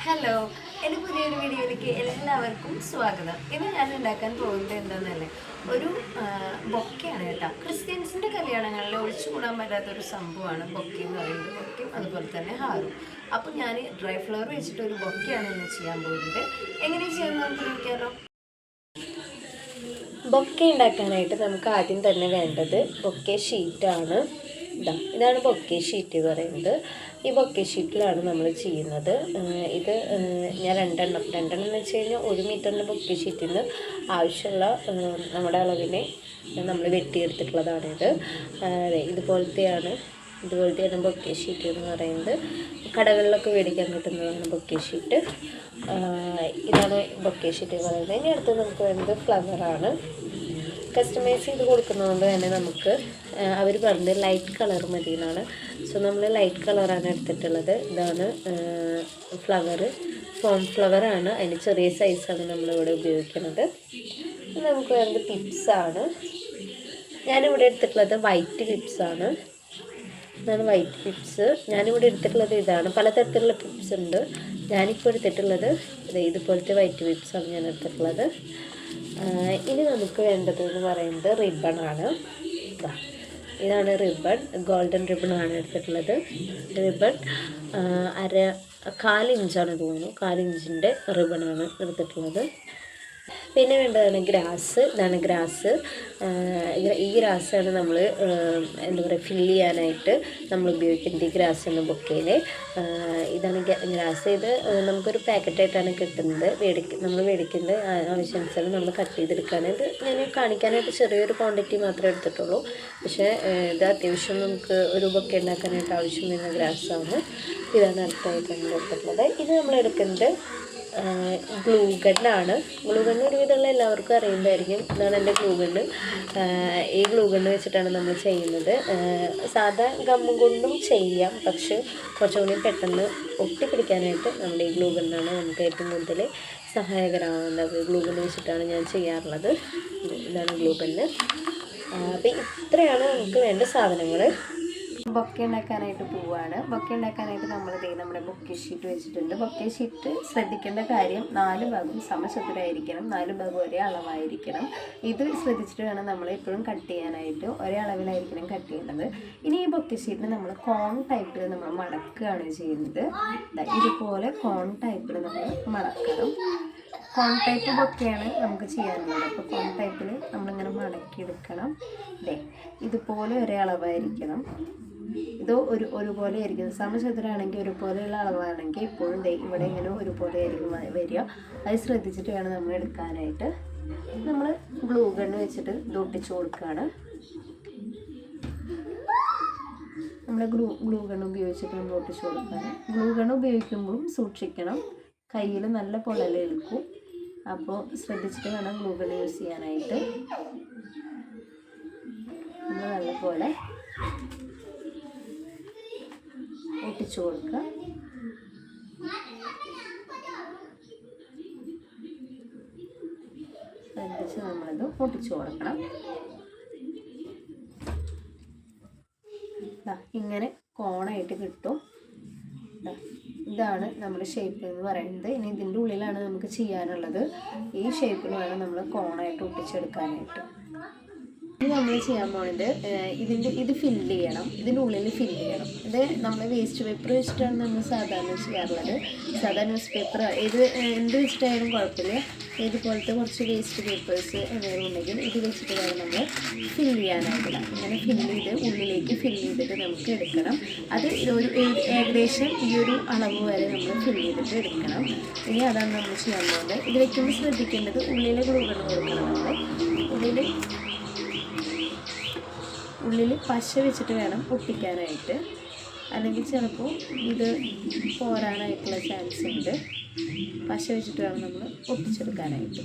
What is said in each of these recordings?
Hello, എൻ്റെ പുതിയൊരു വീഡിയോയിലേക്ക് എല്ലാവർക്കും സ്വാഗതം. ഇന്ന് ഞാൻ ഉണ്ടാക്കാൻ പോകുന്നത് എന്താണെന്നല്ലേ, ഒരു ബൊക്കെയാണ് കേട്ടോ. ക്രിസ്ത്യൻസിൻ്റെ കല്യാണങ്ങളിൽ ഒഴിച്ചുകൂടാൻ പറ്റാത്തൊരു സംഭവമാണ് ബൊക്കെ എന്ന് പറയുന്നത്. ബൊക്കെയും അതുപോലെ തന്നെ ഹാറും. അപ്പോൾ ഞാൻ ഡ്രൈ ഫ്ലവർ വെച്ചിട്ട് ഒരു ബൊക്കെയാണ് ഇന്ന് ചെയ്യാൻ പോകുന്നത്. എങ്ങനെ ചെയ്യാൻ നമുക്ക് നോക്കിയാലോ. ബൊക്കെ ഉണ്ടാക്കാനായിട്ട് നമുക്ക് ആദ്യം തന്നെ വേണ്ടത് ബൊക്കെ ഷീറ്റാണ്. ഇതാണ് ബൊക്കെ ഷീറ്റ് പറയുന്നത്. ഈ ബൊക്കെ ഷീറ്റിലാണ് നമ്മൾ ചെയ്യുന്നത്. ഇത് ഞാൻ രണ്ടെണ്ണം എന്ന് വെച്ച് കഴിഞ്ഞാൽ 1 മീറ്ററിൻ്റെ ബൊക്കെ ഷീറ്റിൽ നിന്ന് ആവശ്യമുള്ള നമ്മുടെ അളവിനെ നമ്മൾ വെട്ടിയെടുത്തിട്ടുള്ളതാണിത്. ഇതുപോലത്തെയാണ് ബൊക്കെ ഷീറ്റ് എന്ന് പറയുന്നത്. കടകളിലൊക്കെ മേടിക്കാൻ കിട്ടുന്നതാണ് ബൊക്കെ ഷീറ്റ്. ഇതാണ് ബൊക്കെ ഷീറ്റ് എന്ന് പറയുന്നത്. ഇനി അടുത്ത് നമുക്ക് വേണ്ടത് ഫ്ലവറാണ്. കസ്റ്റമൈസ് ചെയ്ത് കൊടുക്കുന്നതുകൊണ്ട് തന്നെ നമുക്ക് അവർ പറഞ്ഞത് ലൈറ്റ് കളർ മതി എന്നാണ്. സോ നമ്മൾ ലൈറ്റ് കളറാണ് എടുത്തിട്ടുള്ളത്. ഇതാണ് ഫോം ഫ്ലവറാണ്. അതിന് ചെറിയ സൈസാണ് നമ്മളിവിടെ ഉപയോഗിക്കുന്നത്. നമുക്ക് വേണ്ടത് ടിപ്സാണ്. ഞാനിവിടെ എടുത്തിട്ടുള്ളത് വൈറ്റ് ടിപ്സാണ്. ഇതാണ് വൈറ്റ് ടിപ്സ്. ഞാനിവിടെ എടുത്തിട്ടുള്ളത് ഇതാണ്. പലതരത്തിലുള്ള ടിപ്സ് ഉണ്ട്. ഞാനിപ്പോൾ എടുത്തിട്ടുള്ളത് ഇതുപോലത്തെ വൈറ്റ് ടിപ്സാണ് ഞാൻ എടുത്തിട്ടുള്ളത്. ഇനി നമുക്ക് വേണ്ടതെന്ന് പറയുന്നത് റിബണാണ്. ഇതാണ് റിബൺ. ഗോൾഡൻ റിബണാണ് എടുത്തിട്ടുള്ളത്. റിബൺ 1/4 ഇഞ്ചാണ് തോന്നുന്നു. 1/4 ഇഞ്ചിൻ്റെ റിബണാണ് എടുത്തിട്ടുള്ളത്. പിന്നെ വേണ്ടതാണ് ഗ്രാസ്. ഇതാണ് ഗ്രാസ്. ഈ ഗ്രാസാണ് നമ്മൾ എന്താ പറയുക ഫില്ല് ചെയ്യാനായിട്ട് നമ്മൾ ഉപയോഗിക്കുന്നത്. ഈ ഗ്രാസ് എന്ന ബൊക്കയിൽ ഇതാണ് ഗ്രാസ്. ഇത് നമുക്കൊരു പാക്കറ്റായിട്ടാണ് കിട്ടുന്നത്. നമ്മൾ മേടിക്കുന്നത് ആവശ്യാനുസരണം നമ്മൾ കട്ട് ചെയ്തെടുക്കുകയാണ്. ഇത് ഞാൻ കാണിക്കാനായിട്ട് ചെറിയൊരു ക്വാണ്ടിറ്റി മാത്രമേ എടുത്തിട്ടുള്ളൂ. പക്ഷേ ഇത് അത്യാവശ്യം നമുക്ക് ഒരു ബൊക്കെ ഉണ്ടാക്കാനായിട്ട് ആവശ്യം വരുന്ന ഗ്രാസാണ്. ഇതാണ് അടുത്തായിട്ടാണ് എടുത്തിട്ടുള്ളത്. ഇത് നമ്മൾ എടുക്കുന്നത് ഗ്ലൂ ഗണ്ണാണ്. ഗ്ലൂ ഗണ്ണ് ഒരുവിധമുള്ള എല്ലാവർക്കും അറിയുന്നതായിരിക്കും. ഇതാണ് എൻ്റെ ഗ്ലൂ ഗണ്ണ്. ഈ ഗ്ലൂ ഗണ്ണ് വെച്ചിട്ടാണ് നമ്മൾ ചെയ്യുന്നത്. സാധാ ഗമ്മും കൊണ്ടും ചെയ്യാം, പക്ഷെ കുറച്ചുകൂടി പെട്ടെന്ന് ഒട്ടിപ്പിടിക്കാനായിട്ട് നമ്മുടെ ഈ ഗ്ലൂ ഗണ്ണാണ് നമുക്ക് ഏറ്റവും കൂടുതൽ സഹായകരമാകുന്നത്. ഗ്ലൂ ഗണ്ണ് വെച്ചിട്ടാണ് ഞാൻ ചെയ്യാറുള്ളത്. ഇതാണ് ഗ്ലൂ ഗണ്ണ്. അപ്പോൾ ഇത്രയാണ് നമുക്ക് വേണ്ട സാധനങ്ങൾ. ബൊക്കെ ഉണ്ടാക്കാനായിട്ട് പോവുകയാണ്. ബൊക്കെ ഉണ്ടാക്കാനായിട്ട് നമ്മുടെ ബൊക്കെ ഷീറ്റ് വെച്ചിട്ടുണ്ട്. ബൊക്കെ ഷീറ്റ് ശ്രദ്ധിക്കേണ്ട കാര്യം 4 ഭാഗവും സമചതുരായിരിക്കണം. 4 ഭാഗം ഒരേ അളവായിരിക്കണം. ഇത് ശ്രദ്ധിച്ചിട്ട് വേണം നമ്മൾ എപ്പോഴും കട്ട് ചെയ്യാനായിട്ട്. ഒരേ അളവിലായിരിക്കണം കട്ട് ചെയ്യുന്നത്. ഇനി ഈ ബൊക്കെ ഷീറ്റിന് നമ്മൾ കോൺ ടൈപ്പിൽ നമ്മൾ മടക്കുകയാണ് ചെയ്യുന്നത്. ഇതുപോലെ കോൺ ടൈപ്പിൽ നമ്മൾ മടക്കണം. കോൺ ടൈപ്പ് ബൊക്കെയാണ് നമുക്ക് ചെയ്യാനുള്ളത്. അപ്പോൾ കോൺ ടൈപ്പിൽ നമ്മളിങ്ങനെ മടക്കിയെടുക്കണം. ഇതുപോലെ ഒരേ അളവായിരിക്കണം. ഇത് ഒരുപോലെ ആയിരിക്കും. സമചതുരാണെങ്കിൽ ഒരുപോലെയുള്ള അളവാണെങ്കിൽ ഇപ്പോഴും ഇവിടെ ഇങ്ങനെ ഒരുപോലെ ആയിരിക്കും വരിക. അത് ശ്രദ്ധിച്ചിട്ട് വേണം നമ്മൾ എടുക്കാനായിട്ട്. നമ്മൾ ഗ്ലൂ ഗണ്ണ് വെച്ചിട്ട് ഇത് ഒട്ടിച്ച് കൊടുക്കുകയാണ്. നമ്മൾ ഗ്ലൂ ഗണ്ണ് ഉപയോഗിച്ചിട്ട് നമ്മൾ ഒട്ടിച്ച് കൊടുക്കുകയാണ്. ഗ്ലൂ ഗണ്ണ് ഉപയോഗിക്കുമ്പോഴും സൂക്ഷിക്കണം. കയ്യിൽ നല്ല പൊള്ളലേൽക്കും. അപ്പോൾ ശ്രദ്ധിച്ചിട്ട് വേണം ഗ്ലൂ ഗണ്ണ് യൂസ് ചെയ്യാനായിട്ട്. നമ്മൾ നല്ലപോലെ ഒട്ടിച്ചു കൊടുക്കുക. ശ്രദ്ധിച്ച് നമ്മളിത് ഒട്ടിച്ചു കൊടുക്കണം. ഇങ്ങനെ കോണായിട്ട് കിട്ടും. ഇതാണ് നമ്മുടെ ഷേപ്പ് എന്ന് പറയുന്നത്. ഇനി ഇതിൻ്റെ ഉള്ളിലാണ് നമുക്ക് ചെയ്യാനുള്ളത്. ഈ ഷേപ്പിൽ വേണം നമ്മൾ കോണായിട്ട് ഒട്ടിച്ചെടുക്കാനായിട്ട്. ഇത് നമ്മൾ ചെയ്യാൻ പോകുന്നത് ഇത് ഫില്ല് ചെയ്യണം. ഇതിൻ്റെ ഉള്ളിൽ ഫില്ല് ചെയ്യണം. ഇത് നമ്മൾ വേസ്റ്റ് പേപ്പർ വെച്ചിട്ടാണ് നമ്മൾ സാധാരണ ചെയ്യാറുള്ളത്. സാധാരണ ന്യൂസ് പേപ്പർ എന്ത് വെച്ചിട്ടായാലും കുഴപ്പമില്ല. ഇതുപോലത്തെ കുറച്ച് വേസ്റ്റ് പേപ്പേഴ്സ് എന്തെങ്കിലും ഉണ്ടെങ്കിൽ ഇത് വെച്ചിട്ട് വേണം നമ്മൾ ഫില്ല് ചെയ്യാനായിട്ട്. ഇങ്ങനെ ഉള്ളിലേക്ക് ഫില്ല് ചെയ്തിട്ട് നമുക്ക് എടുക്കണം. അത് ഏകദേശം ഈ ഒരു അളവ് വരെ നമ്മൾ ഫില്ല് ചെയ്തിട്ട് എടുക്കണം. ഇനി അതാണ് നമ്മൾ ചെയ്യാൻ പോകുന്നത്. ഇത് വയ്ക്കുമ്പോൾ ശ്രദ്ധിക്കേണ്ടത് ഉള്ളിലെ ഗ്ലൂ ഗണ്ണ് കൊടുക്കണം. നമ്മൾ ഉള്ളിൽ പശ വെച്ചിട്ട് വേണം ഒട്ടിക്കാനായിട്ട്. അല്ലെങ്കിൽ ചിലപ്പോൾ ഇത് പോരാനായിട്ടുള്ള ചാൻസ് ഉണ്ട്. പശ വെച്ചിട്ട് വേണം നമ്മൾ ഒട്ടിച്ചെടുക്കാനായിട്ട്.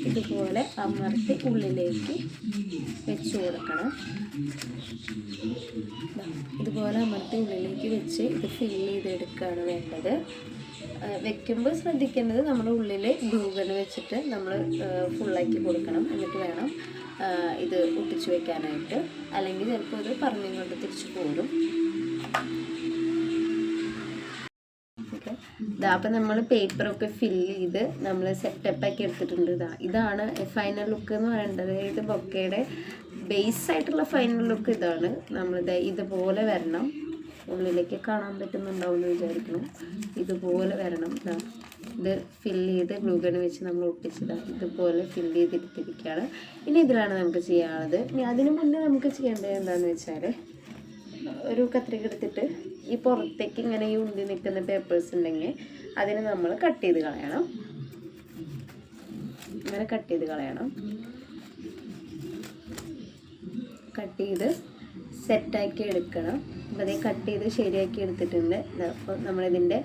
ഇതുപോലെ അമർത്തി ഉള്ളിലേക്ക് വെച്ച് കൊടുക്കണം. ഇതുപോലെ അമർത്തി ഉള്ളിലേക്ക് വെച്ച് ഇത് ഫില്ല് ചെയ്തെടുക്കുകയാണ് വേണ്ടത്. വെക്കുമ്പോൾ ശ്രദ്ധിക്കേണ്ടത് നമ്മുടെ ഉള്ളിൽ ഗ്ലൂ ഗണ്ണ് വെച്ചിട്ട് നമ്മൾ ഫുള്ളാക്കി കൊടുക്കണം. എന്നിട്ട് വേണം ഇത് ഒട്ടിച്ച് വെക്കാനായിട്ട്. അല്ലെങ്കിൽ ചിലപ്പോൾ ഇത് പറഞ്ഞുകൊണ്ട് തിരിച്ചു പോരും. ഓക്കെ, അപ്പം നമ്മൾ പേപ്പറൊക്കെ ഫില്ല് ചെയ്ത് നമ്മൾ സെറ്റപ്പാക്കി എടുത്തിട്ടുണ്ട്. ഇതാണ് ഫൈനൽ ലുക്ക് എന്ന് പറയേണ്ടത്. ഇത് ബൊക്കയുടെ ബേസ് ആയിട്ടുള്ള ഫൈനൽ ലുക്ക് ഇതാണ്. നമ്മളിത് ഇതുപോലെ വരണം. ഉള്ളിലേക്ക് കാണാൻ പറ്റുന്നുണ്ടാവും എന്ന് വിചാരിക്കണം. ഇതുപോലെ വരണം. ഇത് ഫില്ല് ചെയ്ത് ഗ്ലൂഗൺ വെച്ച് നമ്മൾ ഒട്ടിച്ചതാണ്. ഇതുപോലെ ഫില്ല് ചെയ്തെടുത്തിരിക്കുകയാണ്. ഇനി ഇതിലാണ് നമുക്ക് ചെയ്യാനുള്ളത്. ഇനി അതിന് മുന്നേ നമുക്ക് ചെയ്യേണ്ടത് എന്താണെന്ന് വെച്ചാൽ, ഒരു കത്രിക എടുത്തിട്ട് ഈ പുറത്തേക്ക് ഇങ്ങനെ ഈ ഉണ്ടി നിൽക്കുന്ന പേപ്പേഴ്സ് ഉണ്ടെങ്കിൽ അതിന് നമ്മൾ കട്ട് ചെയ്ത് കളയണം. ഇങ്ങനെ കട്ട് ചെയ്ത് കളയണം. കട്ട് ചെയ്ത് സെറ്റാക്കി എടുക്കണം. അപ്പോൾ അതേ കട്ട് ചെയ്ത് ശരിയാക്കി എടുത്തിട്ടുണ്ട്. അപ്പോൾ നമ്മളിതിൻ്റെ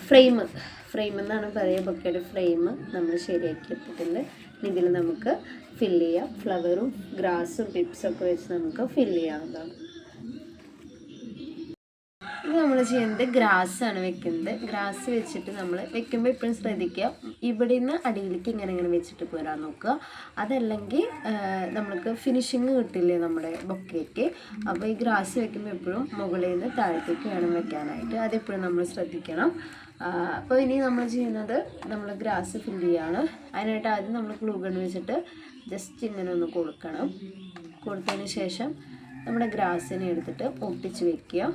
ഫ്രെയിം എന്നാണ് പറയുക, ബൊക്കയുടെ ഫ്രെയിം നമ്മൾ ശരിയാക്കി എടുത്തിട്ടുണ്ട്. ഇതിൽ നമുക്ക് ഫില്ല് ചെയ്യാം. ഫ്ലവറും ഗ്രാസും പിപ്സൊക്കെ വെച്ച് നമുക്ക് ഫില്ല് ചെയ്യാവുന്നതാണ്. ഇത് നമ്മൾ ചെയ്യുന്നത് ഗ്രാസാണ് വെക്കുന്നത്. ഗ്രാസ് വെച്ചിട്ട് നമ്മൾ വെക്കുമ്പോൾ എപ്പോഴും ശ്രദ്ധിക്കുക, ഇവിടെ നിന്ന് അടിയിലേക്ക് ഇങ്ങനെ വെച്ചിട്ട് പോരാൻ നോക്കുക. അതല്ലെങ്കിൽ നമ്മൾക്ക് ഫിനിഷിങ് കിട്ടില്ലേ നമ്മുടെ ബൊക്കയ്ക്ക്. അപ്പോൾ ഈ ഗ്രാസ് വെക്കുമ്പോൾ എപ്പോഴും മുകളിൽ നിന്ന് താഴത്തേക്ക് വേണം വെക്കാനായിട്ട്. അതെപ്പോഴും നമ്മൾ ശ്രദ്ധിക്കണം. അപ്പോൾ ഇനി നമ്മൾ ചെയ്യുന്നത്, നമ്മൾ ഗ്രാസ് ഫില്ല് ചെയ്യാണ്. അതിനായിട്ട് ആദ്യം നമ്മൾ ഗ്ലൂഗൺ വെച്ചിട്ട് ജസ്റ്റ് ഇങ്ങനെ ഒന്ന് കൊടുക്കണം. കൊടുത്തതിന് ശേഷം നമ്മുടെ ഗ്രാസിനെ എടുത്തിട്ട് ഒട്ടിച്ച് വെക്കുക.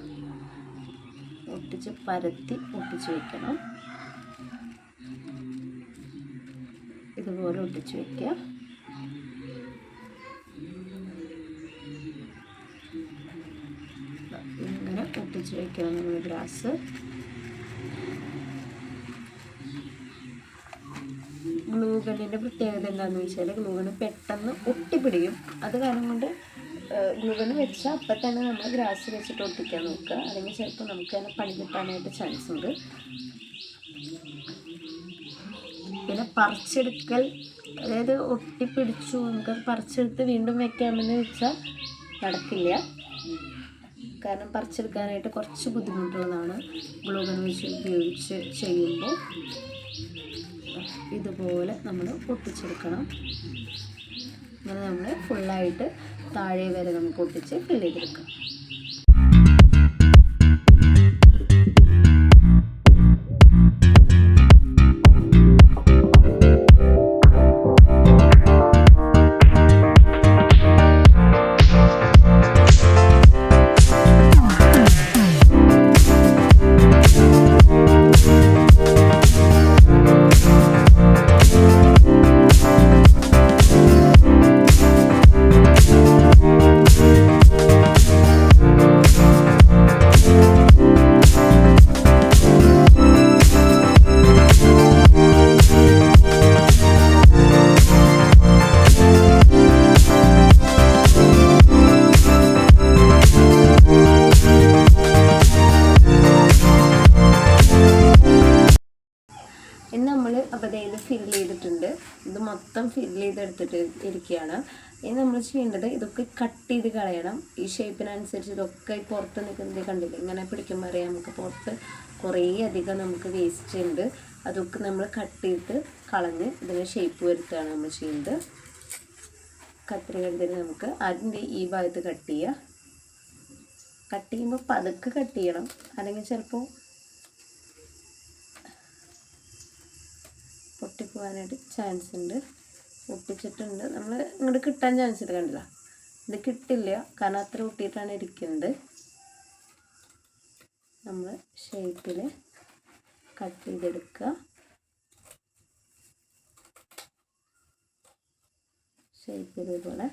ഒട്ടിച്ച് പരത്തി ഒട്ടിച്ച് വെക്കണം. ഇതുപോലെ ഒട്ടിച്ച് വെക്കുക. ഇങ്ങനെ ഒട്ടിച്ച് വെക്കണം നമ്മൾ ഗ്രാസ്. ഗ്ലൂഗണിൻ്റെ പ്രത്യേകത എന്താണെന്ന് വെച്ചാൽ, ഗ്ലൂഗണ് പെട്ടെന്ന് ഒട്ടിപ്പിടിക്കും. അത് കാരണം കൊണ്ട് ഗ്ലൂഗണ് വെച്ചാൽ അപ്പം തന്നെ നമ്മൾ ഗ്രാസ് വെച്ചിട്ട് ഒട്ടിക്കാൻ നോക്കുക. അല്ലെങ്കിൽ ചിലപ്പോൾ നമുക്ക് തന്നെ പണി കിട്ടാനായിട്ട് ചാൻസ് ഉണ്ട്. പിന്നെ പറിച്ചെടുക്കൽ, അതായത് ഒട്ടിപ്പിടിച്ചു നമുക്ക് പറിച്ചെടുത്ത് വീണ്ടും വെക്കാമെന്ന് വെച്ചാൽ നടക്കില്ല. കാരണം പറിച്ചെടുക്കാനായിട്ട് കുറച്ച് ബുദ്ധിമുട്ടുള്ളതാണ് ഗ്ലൂഗൺ വെച്ച് ഉപയോഗിച്ച് ചെയ്യുമ്പോൾ. ഇതുപോലെ നമ്മൾ ഒട്ടിച്ചെടുക്കണം. അങ്ങനെ നമ്മൾ ഫുള്ളായിട്ട് താഴെ വരെ നമുക്ക് ഒട്ടിച്ച് ഫില്ല് ചെയ്തെടുക്കാം. അപ്പോൾ ഇത് ഫില്ല് ചെയ്തിട്ടുണ്ട്. ഇത് മൊത്തം ഫില്ല് ചെയ്തെടുത്തിട്ട് ഇരിക്കുകയാണ്. ഇനി നമ്മൾ ചെയ്യേണ്ടത് ഇതൊക്കെ കട്ട് ചെയ്ത് കളയണം. ഈ ഷേപ്പിനനുസരിച്ച് ഇതൊക്കെ പുറത്ത് നിൽക്കുന്നത് കണ്ടില്ല, ഇങ്ങനെ പിടിക്കുമ്പോൾ അറിയാം നമുക്ക് പുറത്ത് കുറേ അധികം നമുക്ക് വേസ്റ്റ് ഉണ്ട്. അതൊക്കെ നമ്മൾ കട്ട് ചെയ്ത് കളഞ്ഞ് ഇതിന് ഷേപ്പ് വരുത്തുകയാണ് നമ്മൾ ചെയ്യുന്നത്. കത്രിക എടുത്തിട്ട് നമുക്ക് അതിൻ്റെ ഈ ഭാഗത്ത് കട്ട് ചെയ്യുക. കട്ട് ചെയ്യുമ്പോൾ പതുക്കെ കട്ട് ചെയ്യണം, അല്ലെങ്കിൽ ചിലപ്പോൾ പൊട്ടിപ്പോകാനായിട്ട് ചാൻസ് ഉണ്ട്. ഒട്ടിച്ചിട്ടുണ്ട്, നമ്മൾ ഇങ്ങോട്ട് കിട്ടാൻ ചാൻസ് ഉണ്ട്. കണ്ടില്ല, ഇത് കിട്ടില്ല കാരണം അത്ര ഒട്ടിയിട്ടാണ് ഇരിക്കുന്നത്. നമ്മൾ ഷേപ്പിൽ കട്ട് ചെയ്തെടുക്കുക. ഷേപ്പ് ഇതുപോലെ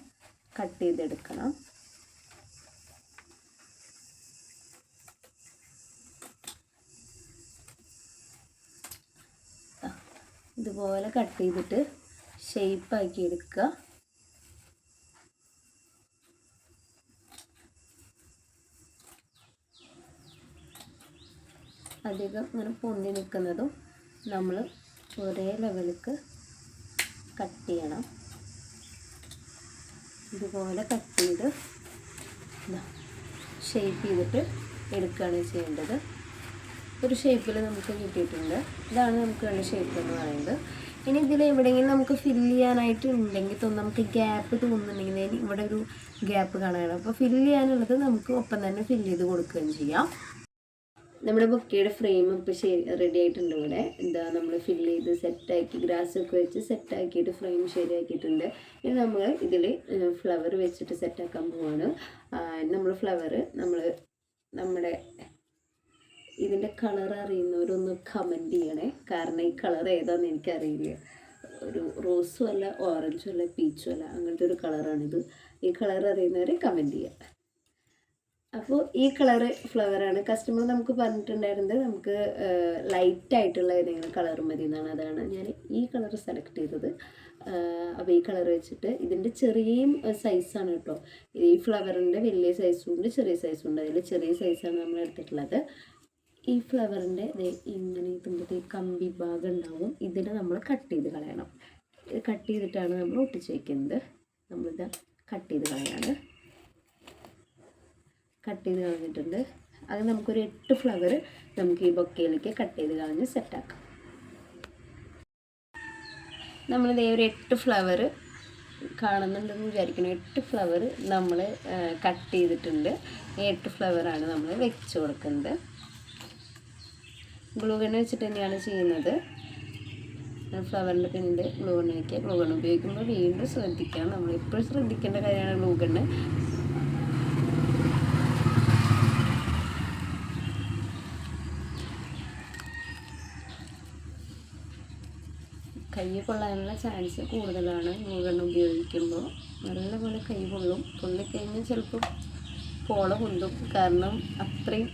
കട്ട് ചെയ്തെടുക്കണം. ഇതുപോലെ കട്ട് ചെയ്തിട്ട് ഷേപ്പാക്കി എടുക്കുക. അധികം ഇങ്ങനെ പൊന്തി നിൽക്കുന്നതും നമ്മൾ ഒരേ ലെവലിക്ക് കട്ട് ചെയ്യണം. ഇതുപോലെ കട്ട് ചെയ്ത് ഷേപ്പ് ചെയ്തിട്ട് എടുക്കുകയാണ് ചെയ്യേണ്ടത്. ഒരു ഷേപ്പിൽ നമുക്ക് കിട്ടിയിട്ടുണ്ട്. ഇതാണ് നമുക്ക് വേണ്ട ഷേപ്പ് എന്ന് പറയുന്നത്. ഇനി ഇതിൽ എവിടെയെങ്കിലും നമുക്ക് ഫില്ല് ചെയ്യാനായിട്ട് ഉണ്ടെങ്കിൽ നമുക്ക് ഗ്യാപ്പ് തോന്നുന്നുണ്ടെങ്കിൽ ഇവിടെ ഒരു ഗ്യാപ്പ് കാണാനാണ്. അപ്പോൾ ഫില്ല് ചെയ്യാനുള്ളത് നമുക്ക് ഒപ്പം തന്നെ ഫില്ല് ചെയ്ത് കൊടുക്കുകയും ചെയ്യാം. നമ്മുടെ ബൊക്കയുടെ ഫ്രെയിം ഇപ്പോൾ റെഡി ആയിട്ടുണ്ട്. ഇവിടെ എന്താ നമ്മൾ ഫില്ല് ചെയ്ത് സെറ്റാക്കി ഗ്രാസൊക്കെ വെച്ച് സെറ്റാക്കിയിട്ട് ഫ്രെയിം ശരിയാക്കിയിട്ടുണ്ട്. ഇനി നമ്മൾ ഇതിൽ ഫ്ലവർ വെച്ചിട്ട് സെറ്റാക്കാൻ പോവാണ്. നമ്മൾ ഫ്ലവർ നമ്മുടെ ഇതിൻ്റെ കളർ അറിയുന്നവരൊന്ന് കമൻറ്റ് ചെയ്യണേ. കാരണം ഈ കളർ ഏതാണെന്ന് എനിക്കറിയില്ല. ഒരു റോസും അല്ല, ഓറഞ്ചും അല്ല, പീച്ചും അല്ല, അങ്ങനത്തെ ഒരു കളറാണിത്. ഈ കളർ അറിയുന്നവർ കമൻറ്റ് ചെയ്യുക. അപ്പോൾ ഈ കളറ് ഫ്ലവറാണ്. കസ്റ്റമർ നമുക്ക് പറഞ്ഞിട്ടുണ്ടായിരുന്നത് നമുക്ക് ലൈറ്റായിട്ടുള്ള ഏതെങ്കിലും കളർ മതി എന്നാണ്. അതാണ് ഞാൻ ഈ കളർ സെലക്ട് ചെയ്തത്. അപ്പോൾ ഈ കളർ വെച്ചിട്ട് ഇതിൻ്റെ ചെറിയ സൈസാണ് കേട്ടോ. ഈ ഫ്ലവറിൻ്റെ വലിയ സൈസും ഉണ്ട്, ചെറിയ സൈസും ഉണ്ട്. അതിൽ ചെറിയ സൈസാണ് നമ്മൾ എടുത്തിട്ടുള്ളത്. ഈ ഫ്ലവറിൻ്റെ ഇങ്ങനെ ഇതിൻ്റെ കമ്പി ഭാഗം ഉണ്ടാവും. ഇതിനെ നമ്മൾ കട്ട് ചെയ്ത് കളയണം. കട്ട് ചെയ്തിട്ടാണ് നമ്മൾ ഒട്ടിച്ച് വയ്ക്കുന്നത്. നമ്മളിത് കട്ട് ചെയ്ത് കളയാണ്. കട്ട് ചെയ്ത് കളഞ്ഞിട്ടുണ്ട്. അത് നമുക്കൊരു 8 ഫ്ലവർ നമുക്ക് ഈ ബൊക്കയിലേക്ക് കട്ട് ചെയ്ത് കളഞ്ഞ് സെറ്റാക്കാം. നമ്മളിതേ ഒരു 8 ഫ്ലവർ കാണുന്നുണ്ടെന്ന് വിചാരിക്കണം. 8 ഫ്ലവർ നമ്മൾ കട്ട് ചെയ്തിട്ടുണ്ട്. ഈ 8 ഫ്ലവറാണ് നമ്മൾ വെച്ച് കൊടുക്കുന്നത്. ഗ്ലൂ ഗൺ വെച്ചിട്ട് തന്നെയാണ് ചെയ്യുന്നത്. ഫ്ലവറിൻ്റെ പിന്നിൽ ഗ്ലൂ ഗൺ വയ്ക്കുക. ഗ്ലൂ ഗൺ ഉപയോഗിക്കുമ്പോൾ വീണ്ടും ശ്രദ്ധിക്കണം. നമ്മളെപ്പോഴും ശ്രദ്ധിക്കേണ്ട കാര്യമാണ് ഗ്ലൂ ഗണ്ണ്. കൈ കൊള്ളാനുള്ള ചാൻസ് കൂടുതലാണ് ഗ്ലൂ ഗൺ ഉപയോഗിക്കുമ്പോൾ. നല്ലപോലെ കൈ പൊള്ളിക്കഴിഞ്ഞാൽ ചിലപ്പോൾ പോള പൊന്തും. കാരണം അത്രയും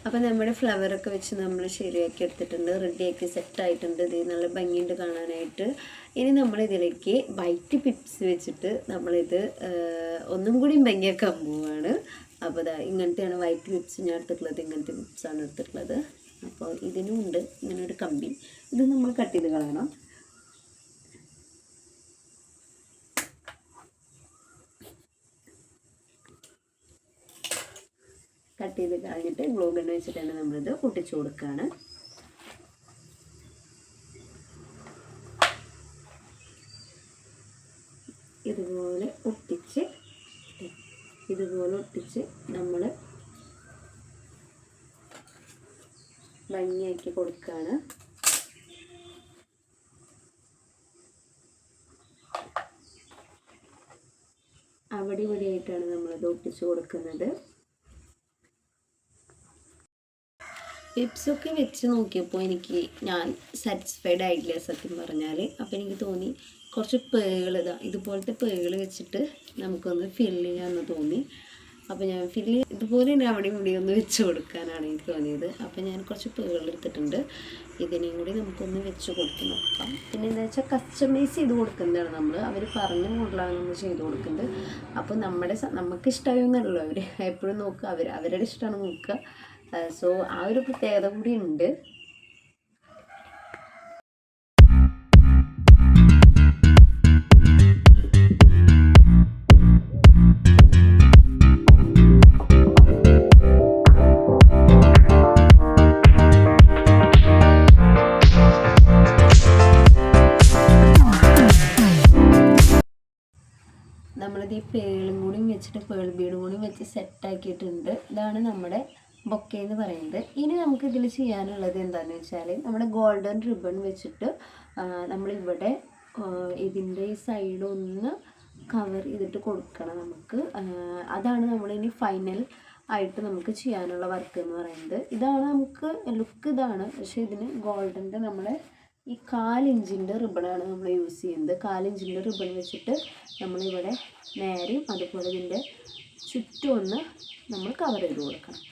അപ്പോൾ നമ്മുടെ ഫ്ലവറൊക്കെ വെച്ച് നമ്മൾ ശരിയാക്കി എടുത്തിട്ടുണ്ട്. റെഡിയാക്കി സെറ്റായിട്ടുണ്ട്. ഇത് നല്ല ഭംഗിയുണ്ട് കാണാനായിട്ട്. ഇനി നമ്മളിതിലേക്ക് വൈറ്റ് പിപ്സ് വെച്ചിട്ട് നമ്മളിത് ഒന്നും കൂടി ഭംഗിയാക്കാൻ പോവുകയാണ്. അപ്പോൾ ഇങ്ങനത്തെയാണ് വൈറ്റ് പിപ്സ് ഞാൻ എടുത്തിട്ടുള്ളത്. ഇങ്ങനത്തെ പിപ്സാണ് എടുത്തിട്ടുള്ളത്. അപ്പോൾ ഇതിനും ഉണ്ട് ഇങ്ങനെ ഒരു കമ്പി. ഇത് നമ്മൾ കട്ട് ചെയ്ത് കളയണം. കട്ട് ചെയ്ത് കളഞ്ഞിട്ട് ഗ്ലൂ ഗൺ വെച്ചിട്ടാണ് നമ്മളിത് ഒട്ടിച്ചു കൊടുക്കുകയാണ്. ഇതുപോലെ ഒട്ടിച്ച് നമ്മൾ ഭംഗിയാക്കി കൊടുക്കുകയാണ്. അവിടെ ഇവിടെയായിട്ടാണ് നമ്മളത് ഒട്ടിച്ചു കൊടുക്കുന്നത്. ടിപ്സൊക്കെ വെച്ച് നോക്കിയപ്പോൾ ഞാൻ സാറ്റിസ്ഫൈഡ് ആയിട്ടില്ല സത്യം പറഞ്ഞാൽ. അപ്പോൾ എനിക്ക് തോന്നി കുറച്ച് ഇതുപോലത്തെ പേകൾ വെച്ചിട്ട് നമുക്കൊന്ന് ഫില്ല് ചെയ്യാമെന്ന് തോന്നി. അപ്പോൾ ഞാൻ ഇതുപോലെ തന്നെ അവിടെയും ഇവിടെ ഒന്ന് വെച്ച് കൊടുക്കാനാണ് എനിക്ക് തോന്നിയത്. അപ്പോൾ ഞാൻ കുറച്ച് പേകൾ എടുത്തിട്ടുണ്ട്. ഇതിനെയും കൂടി നമുക്കൊന്ന് വെച്ച് കൊടുത്ത് നോക്കാം. പിന്നെ എന്താ വെച്ചാൽ കസ്റ്റമൈസ് ചെയ്ത് കൊടുക്കുന്നതാണ് നമ്മൾ. അവർ പറഞ്ഞ മോഡലാണ് നമ്മൾ ചെയ്ത് കൊടുക്കുന്നത്. അപ്പോൾ നമുക്ക് ഇഷ്ടമായൊന്നുമല്ലോ അവർ എപ്പോഴും നോക്കുക. അവരുടെ ഇഷ്ടമാണ് നോക്കുക. സോ ആ ഒരു പ്രത്യേകത കൂടി ഉണ്ട്. നമ്മളിത് ഈ പേളും കൂടി വെച്ചിട്ട് പേൾ ബീഡും കൂടി വെച്ച് സെറ്റാക്കിയിട്ടുണ്ട്. ഇതാണ് നമ്മുടെ ബൊക്കെ എന്ന് പറയുന്നത്. ഇനി നമുക്ക് ഇതിൽ ചെയ്യാനുള്ളത് എന്താണെന്ന് വെച്ചാൽ നമ്മുടെ ഗോൾഡൻ റിബൺ വെച്ചിട്ട് നമ്മളിവിടെ ഇതിൻ്റെ ഈ സൈഡ് ഒന്ന് കവർ ചെയ്തിട്ട് കൊടുക്കണം നമുക്ക്. അതാണ് നമ്മളിനി ഫൈനൽ ആയിട്ട് നമുക്ക് ചെയ്യാനുള്ള വർക്ക് എന്ന് പറയുന്നത്. ഇതാണ് നമുക്ക് ലുക്ക് ഇതാണ്. പക്ഷേ ഇതിന് ഗോൾഡൻ്റെ നമ്മളെ ഈ 1/4 ഇഞ്ചിൻ്റെ റിബണാണ് നമ്മൾ യൂസ് ചെയ്യുന്നത്. 1/4 ഇഞ്ചിൻ്റെ റിബൺ വെച്ചിട്ട് നമ്മളിവിടെ നേരെയും അതുപോലെ ഇതിൻ്റെ ചുറ്റും ഒന്ന് നമ്മൾ കവർ ചെയ്ത് കൊടുക്കണം.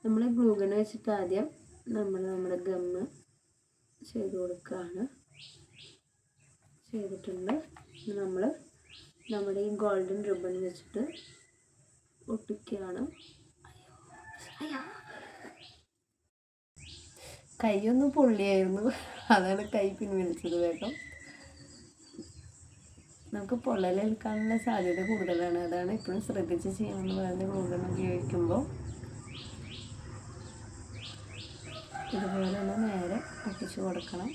നമ്മൾ ഗ്ലൂ ഗൺ വെച്ചിട്ട് ആദ്യം നമ്മുടെ ഗമ്മ് ചെയ്ത് കൊടുക്കുകയാണ്. ചെയ്തിട്ടുണ്ട്. നമ്മൾ നമ്മുടെ ഈ ഗോൾഡൻ റിബൺ വെച്ചിട്ട് ഒട്ടിക്കുകയാണ്. കൈയൊന്ന് പൊള്ളിയായിരുന്നു, അതാണ് കൈ പിൻവലിച്ചത് വേഗം. നമുക്ക് പൊള്ളലേൽക്കാനുള്ള സാധ്യത കൂടുതലാണ്, അതാണ് എപ്പോഴും ശ്രദ്ധിച്ച് ചെയ്യണമെന്ന് പറയുന്നത് ഗ്ലൂ ഗൺ ഉപയോഗിക്കുമ്പോൾ. ഇതുപോലെ ഒന്ന് നേരെ ഒട്ടിച്ച് കൊടുക്കണം.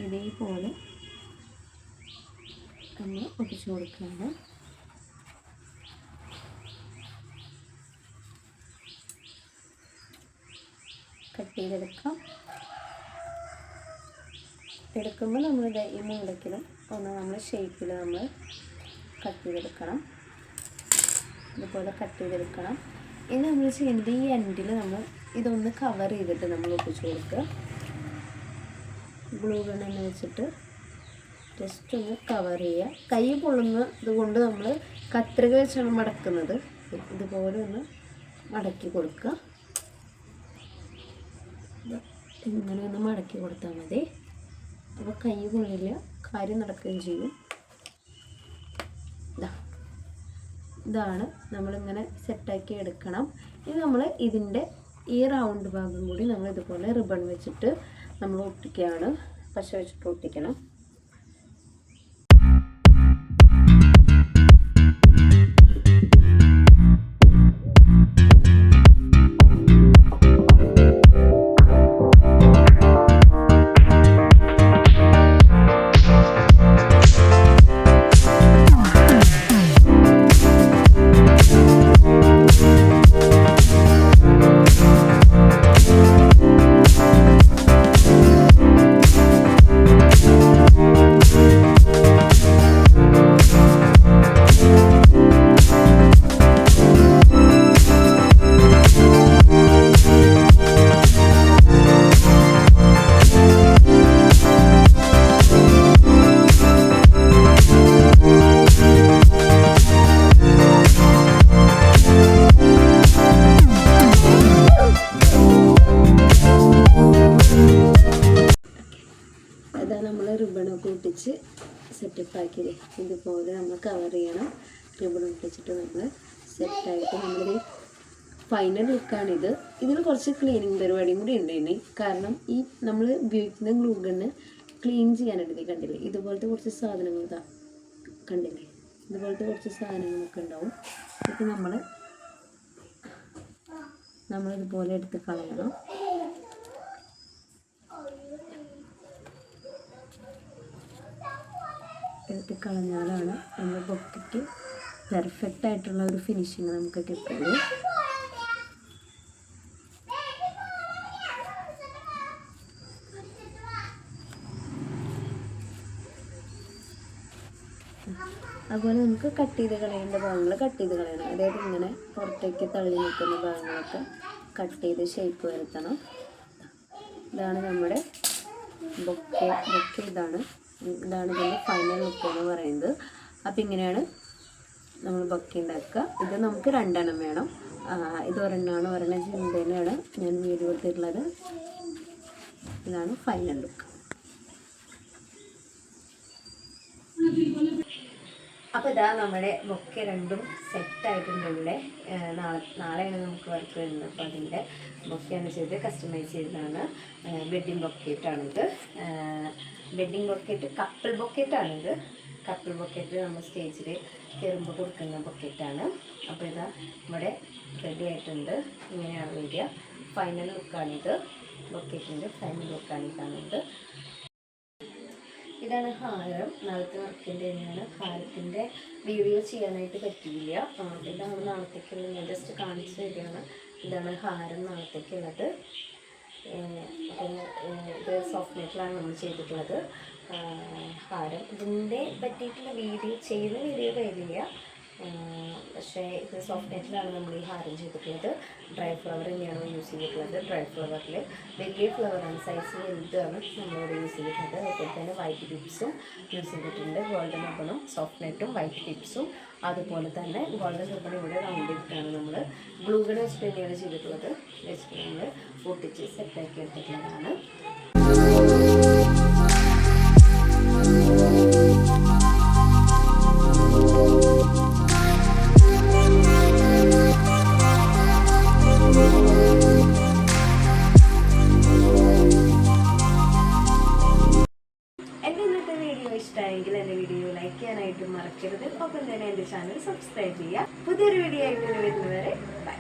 ഇതേപോലെ ഒന്ന് ഒട്ടിച്ച് കൊടുക്കുകയാണ്. കട്ട് ചെയ്തെടുക്കാം. എടുക്കുമ്പോൾ നമ്മളിത് ഈ മൂലക്കിലും ഒന്ന് നമ്മൾ ഷേപ്പിൽ നമ്മൾ കട്ട് ചെയ്തെടുക്കണം. ഇതുപോലെ കട്ട് ചെയ്തെടുക്കണം. ഇനി നമ്മൾ ചെയ്യുന്നത് ഈ എൻഡിൽ നമ്മൾ ഇതൊന്ന് കവർ ചെയ്തിട്ട് നമ്മൾ ഒട്ടിച്ച് കൊടുക്കുക. ഗ്ലൂ ഗൺ തന്നെ വെച്ചിട്ട് ജസ്റ്റ് ഒന്ന് കവർ ചെയ്യുക. കൈ പൊള്ളുന്നത് കൊണ്ട് നമ്മൾ കത്രിക വെച്ചാണ് മടക്കുന്നത്. ഇതുപോലെ ഒന്ന് മടക്കി കൊടുക്കുക. ഇങ്ങനെ ഒന്ന് മടക്കി കൊടുത്താൽ മതി. അപ്പോൾ കൈ പൊള്ളില്ല, കാര്യം നടക്കുകയും ചെയ്യും. ഇതാണ് നമ്മളിങ്ങനെ സെറ്റാക്കി എടുക്കണം. ഇനി നമ്മൾ ഇതിൻ്റെ ഈ റൗണ്ട് ഭാഗം കൂടി നമ്മൾ ഇതുപോലെ റിബൺ വെച്ചിട്ട് നമ്മൾ ഒട്ടിക്കുകയാണ്. പശ വെച്ചിട്ട് ഒട്ടിക്കണം. റിബണൊക്കെ ഒട്ടിച്ച് സെറ്റപ്പാക്കി ഇതുപോലെ നമ്മൾ കവർ ചെയ്യണം. റിബൺ ഒട്ടിച്ചിട്ട് നമ്മൾ സെറ്റായിട്ട് നമ്മളിത് ഫൈനൽ ലുക്കാണിത്. ഇതിൽ കുറച്ച് ക്ലീനിങ് പരിപാടിയും കൂടി ഉണ്ട് ഇനി. കാരണം ഈ നമ്മൾ ഉപയോഗിക്കുന്ന ഗ്ലൂ ഗണ്ണ് ക്ലീൻ ചെയ്യാനായിട്ട് കണ്ടില്ലേ, ഇതുപോലത്തെ കുറച്ച് സാധനങ്ങൾ കണ്ടില്ലേ, ഇതുപോലത്തെ കുറച്ച് സാധനങ്ങളൊക്കെ ഉണ്ടാവും. ഇത് നമ്മളിതുപോലെ എടുത്ത് കളയണം. എടുത്ത് കളഞ്ഞാലാണ് നമ്മുടെ ബൊക്കയ്ക്ക് പെർഫെക്റ്റ് ആയിട്ടുള്ള ഒരു ഫിനിഷിങ് നമുക്ക് കിട്ടുള്ളൂ. അതുപോലെ നമുക്ക് കട്ട് ചെയ്ത് കളയേണ്ട ഭാഗങ്ങൾ കട്ട് ചെയ്ത് കളയണം. അതായത് ഇങ്ങനെ പുറത്തേക്ക് തള്ളി നിൽക്കുന്ന ഭാഗങ്ങളൊക്കെ കട്ട് ചെയ്ത് ഷേപ്പ് വരുത്തണം. ഇതാണ് നമ്മുടെ ബൊക്കെ. ഇതാണ് ഇതിൻ്റെ ഫൈനൽ ലുക്ക് എന്ന് പറയുന്നത്. അപ്പം ഇങ്ങനെയാണ് നമ്മൾ ബൊക്കെ ഉണ്ടാക്കുക. ഇത് നമുക്ക് 2 എണ്ണം വേണം. ഇത് ഒരെണ്ണം ചിന്തേനാണ് ഞാൻ വീഡിയോ എടുത്തിട്ടുള്ളത്. ഇതാണ് ഫൈനൽ ലുക്ക്. അപ്പോൾ ഇതാ നമ്മുടെ ബൊക്കെ രണ്ടും സെറ്റായിട്ടുണ്ട്. ഇവിടെ നാളെയാണ് നമുക്ക് വർക്ക് വരുന്നത്. അപ്പോൾ അതിൻ്റെ ബൊക്കെയാണ് ചെയ്ത് കസ്റ്റമൈസ് ചെയ്തതാണ്. വെഡ്ഡിങ് ബൊക്കേറ്റാണിത്. വെഡ്ഡിങ് ബൊക്കേറ്റ് കപ്പിൾ ബൊക്കേറ്റാണിത്. കപ്പിൾ ബൊക്കേറ്റ് നമ്മൾ സ്റ്റേജിൽ കയറുമ്പോൾ കൊടുക്കുന്ന ബൊക്കേറ്റാണ്. അപ്പോൾ ഇതാ ഇവിടെ റെഡി ആയിട്ടുണ്ട്. ഇങ്ങനെയാണ് വരിക. ഫൈനൽ ലുക്കാണിത്. ബൊക്കേറ്റിൻ്റെ ഫൈനൽ ലുക്കാണിത്. ഇതാണ് ഹാരം. നാളത്തെ വർക്കിൻ്റെ തന്നെയാണ്. ഹാരത്തിൻ്റെ വീഡിയോ ചെയ്യാനായിട്ട് പറ്റിയില്ല. ഇതാണ് നാളത്തേക്കുള്ളത്. ഞാൻ ജസ്റ്റ് കാണിച്ചു തരികയാണ്. ഇതാണ് ഹാരം നാളത്തേക്കുള്ളത്. ഇത് സോഫ്റ്റ് നെറ്റിലാണ് നമ്മൾ ചെയ്തിട്ടുള്ളത് ഹാരം. ഇതിൻ്റെ പറ്റിയിട്ടുള്ള വീഡിയോ കയ്യിലില്ല. പക്ഷേ ഇത് സോഫ്റ്റ് നെറ്റിലാണ് നമ്മൾ ഈ ഹാരം ചെയ്തിട്ടുള്ളത്. ഡ്രൈ ഫ്ലവർ തന്നെയാണ് യൂസ് ചെയ്തിട്ടുള്ളത്. ഡ്രൈ ഫ്ലവറിൽ വലിയ ഫ്ലവറാണ്, സൈസ് വലുതാണ് നമ്മളിവിടെ യൂസ് ചെയ്തിട്ടുള്ളത്. അതുപോലെ തന്നെ വൈറ്റ് ടിപ്സും യൂസ് ചെയ്തിട്ടുണ്ട്. ഗോൾഡൻ റിബണും സോഫ്റ്റ് നെറ്റും വൈറ്റ് ടിപ്സും, അതുപോലെ തന്നെ ഗോൾഡൻ റിബൺ ഇവിടെ റൗണ്ട് ഇട്ടാണ് നമ്മൾ ഗ്ലൂ ഗൺ വെച്ചിട്ട് തന്നെയാണ് ചെയ്തിട്ടുള്ളത്. വെച്ചിട്ട് നമ്മൾ പൊട്ടിച്ച് സെറ്റാക്കി എടുത്തിട്ടുള്ളതാണ്. എൻ്റെ ഇന്നത്തെ വീഡിയോ ഇഷ്ടമായെങ്കിൽ എൻ്റെ വീഡിയോ ലൈക്ക് ചെയ്യാനായിട്ട് മറക്കരുത്. ഒപ്പം തന്നെ എൻ്റെ ചാനൽ സബ്സ്ക്രൈബ് ചെയ്യുക. പുതിയൊരു വീഡിയോ ആയിട്ട് വരുന്നവരെ ബൈ.